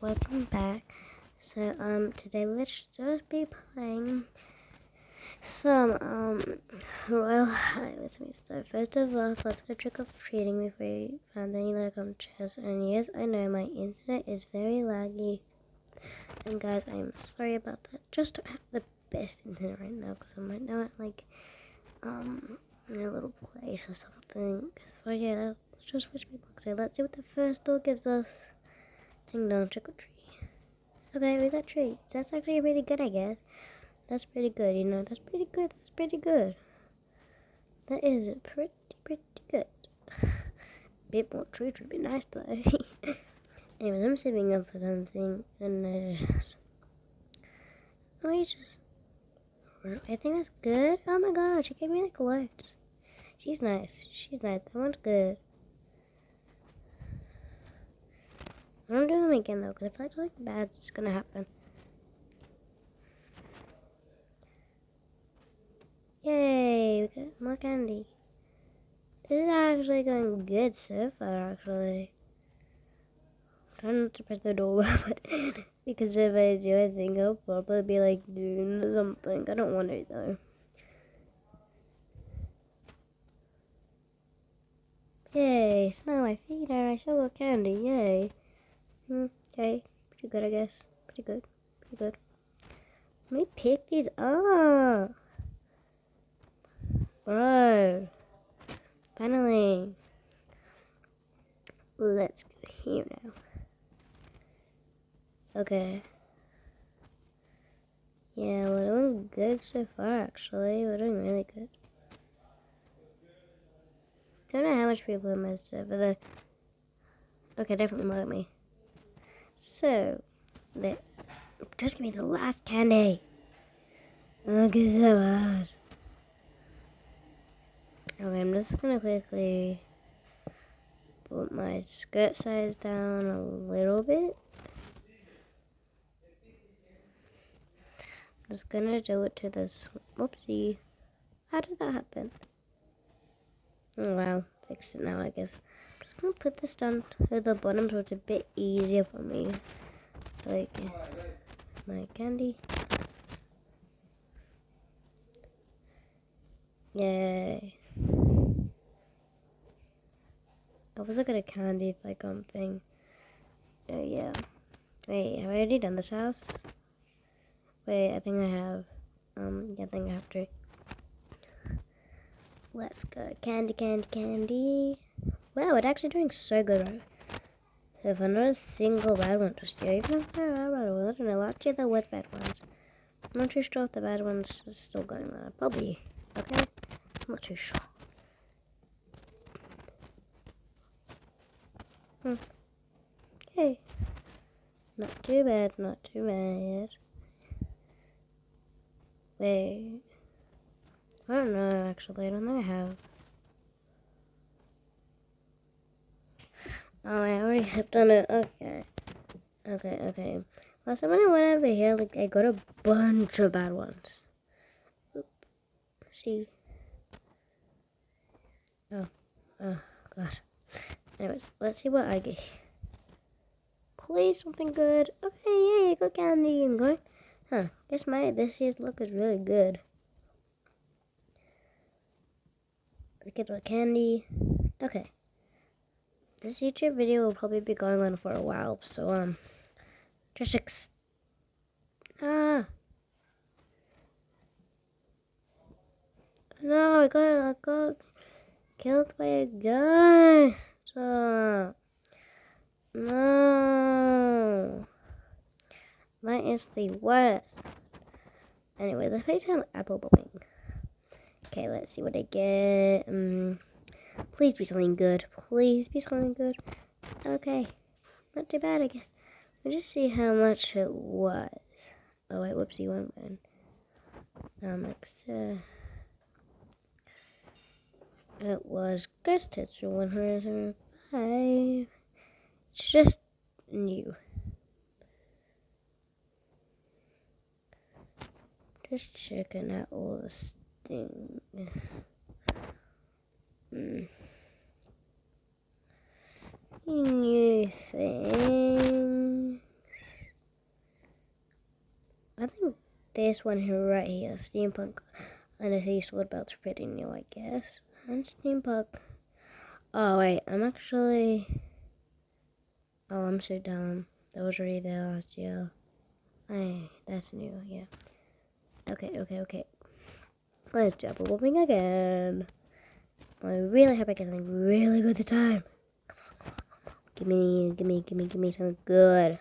welcome back. So today let's just be playing some Royal High with me. So first of all, let's go trick or treating before we find any chests. And yes, I know my internet is very laggy, and guys, I am sorry about that. Just don't have the best internet right now because I'm right now at in a little place or something. So yeah, let's just switch my blocks. So let's see what the first door gives us. Ding dong, trick or treat. Okay, we got treats. That's actually pretty good, I guess. That's pretty good, That's pretty good. That's pretty good. That is pretty good. Bit more treats would be nice, though. Anyways, I'm saving up for something, and I think that's good. Oh my god, she gave me like loads. She's nice. That one's good. I don't do them again though, because if I do like bad, it's gonna happen. Yay, we got more candy. This is actually going good so far, actually. I'm trying not to press the door, but because if I do, I think I'll probably be like doing something. I don't want to though. Yay, smell my feet and I still got candy, yay. Okay, pretty good I guess. Pretty good. Let me pick these up. Bro. Finally. Let's go here now. Okay. Yeah, we're doing good so far actually. We're doing really good. Don't know how much people in my server though. Okay, definitely look at me. So, just give me the last candy. Look, it's so hard. Okay, I'm just gonna quickly put my skirt size down a little bit. I'm just gonna do it to this. Whoopsie. How did that happen? Oh wow, fixed it now I guess. I'm just gonna put this down to the bottom so it's a bit easier for me. Like, my candy. Yay. I was looking at a candy thing. Oh yeah. Wait, have I already done this house? Wait, I think I have. Yeah, I think I have to. Let's go. Candy. Wow, it's actually doing so good, right? So if not a single bad one just here, even if there are bad ones, I don't know, actually there was bad ones. I'm not too sure if the bad ones are still going on. Probably. Okay? I'm not too sure. Okay. Not too bad. Wait. I don't know, actually. I don't think I have. Oh, I already have done it. Okay. Last time when I went over here, I got a bunch of bad ones. Let's see. Oh, God. Anyways, let's see what I get. Please, something good. Okay, yay, good candy. I'm going. Guess this year's look is really good. Look at the candy. Okay. This YouTube video will probably be going on for a while, so, just no, I got killed by a gun. Stop. No. That is the worst. Anyway, let's play some apple bowling. Okay, let's see what I get. Please be something good. Okay. Not too bad, I guess. Let's just see how much it was. Oh, wait, whoopsie, one button. It was Ghost Tetsu 175. It's just new. Just checking out all the things. New thing. this one here right here, steampunk. And I see sword belt's pretty new, I guess. And steampunk. Oh wait, I'm actually. Oh, I'm so dumb. That was already there last year. Hey, that's new, yeah. Okay. Let's double whooping again. I really hope I get something really good this time. Come on. Give me something good.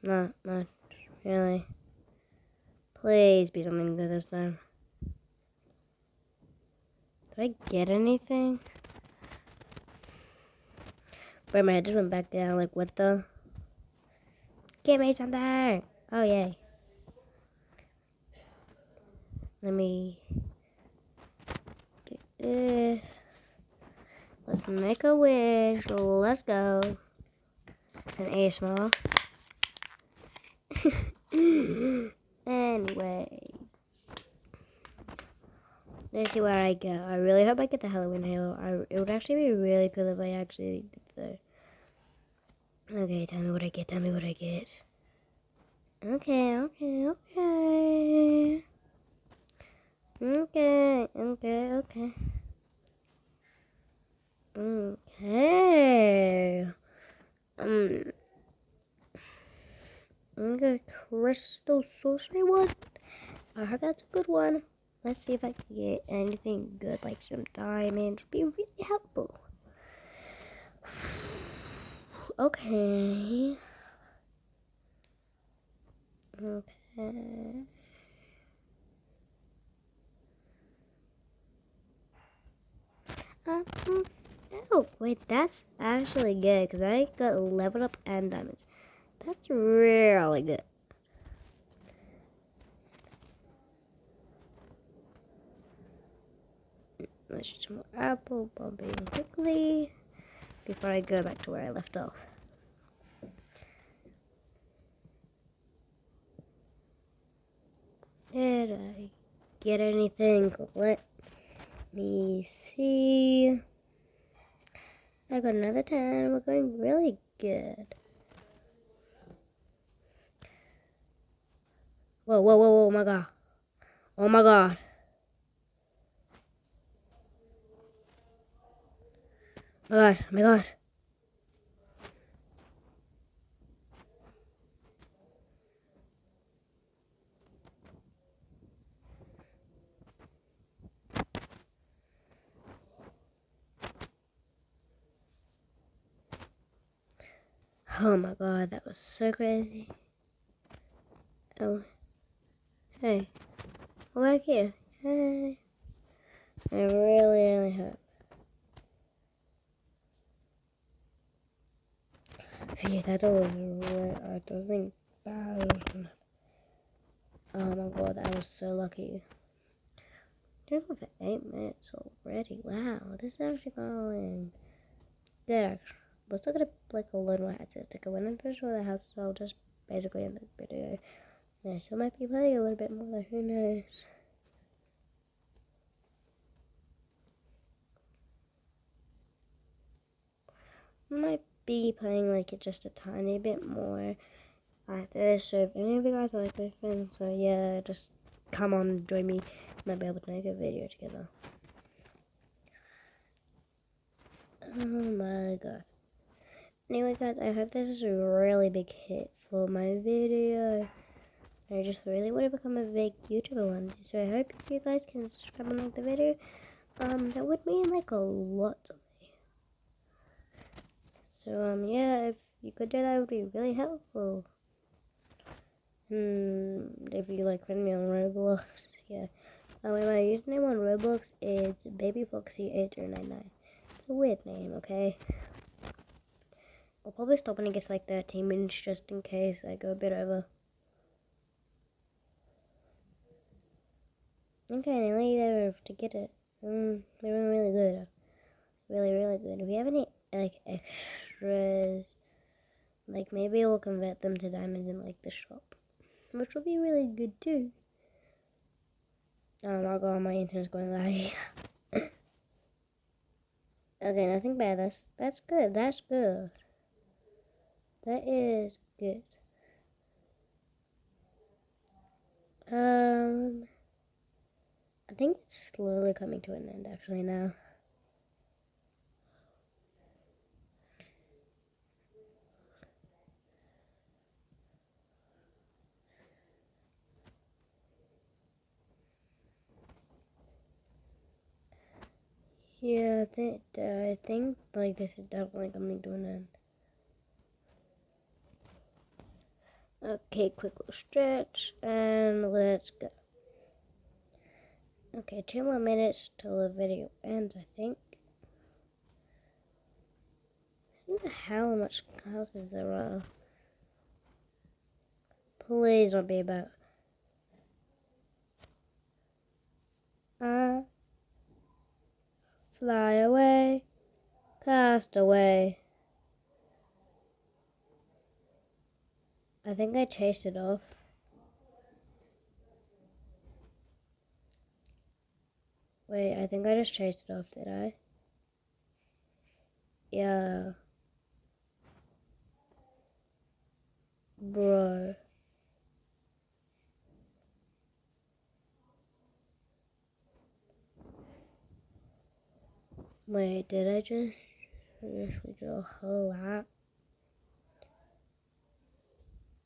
Not really. Please be something good this time. Did I get anything? Bro, my head just went back down, like, what the? Give me something! Oh, yay. Let me get this. Let's make a wish. Let's go. It's an ASMR. Anyways. Let's see where I go. I really hope I get the Halloween halo. It would actually be really cool if I actually did that. Okay, tell me what I get. Okay. Okay, crystal sorcery one. I heard that's a good one. Let's see if I can get anything good, like some diamonds. Be really helpful. Okay. Oh, wait, that's actually good, because I got leveled up and diamonds. That's really good. Let's shoot some more apple bombing quickly before I go back to where I left off. Did I get anything? Let me see. I got another 10. We're going really good. Whoa, my god. Oh my god. My god. Oh my god, that was so crazy. Oh, hey. Come back here. Hey. I really hope. Phew, that was I don't think bad. Oh my god, I was so lucky. Doing it for 8 minutes already. Wow, this is actually going good. Actually, let's look at it like a little hat to take a win and finish with the house. So I'll just basically end the video. And I still might be playing a little bit more. Who knows? Might be playing like it just a tiny bit more after this. So if any of you guys like this thing, so yeah, just come on and join me. Might be able to make a video together. Oh my god. Anyway guys, I hope this is a really big hit for my video. I just really want to become a big YouTuber one day. So I hope you guys can subscribe and like the video. That would mean like a lot to me. So yeah, if you could do that, it would be really helpful. If you like friend me on Roblox, yeah. My username on Roblox is BabyFoxy8099. It's a weird name, okay? I'll probably stop when it gets like 13 minutes just in case I go a bit over. Okay, nearly there to get it. They're doing really good. Really good. If we have any like extras, like maybe we'll convert them to diamonds in like the shop, which will be really good too. Oh my god, my internet's going laggy. Okay, nothing bad. That's good. That's good. That is good. I think it's slowly coming to an end actually now. Yeah, I think like this is definitely coming to an end. Okay, quick little stretch and let's go. Okay, 2 more minutes till the video ends, I think. I don't know how much houses there are. Please don't be about. Fly away, cast away. I think I chased it off. Wait, I think I just chased it off, did I? Yeah. Bro. Wait, did I just do a whole lot?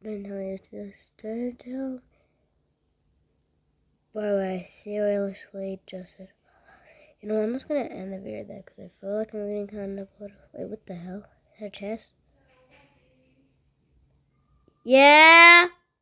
Then I just tell. Bro, I seriously just said. You know, I'm just gonna end the video there because I feel like I'm getting kind of bored. Wait, what the hell? Is that a chest? Yeah!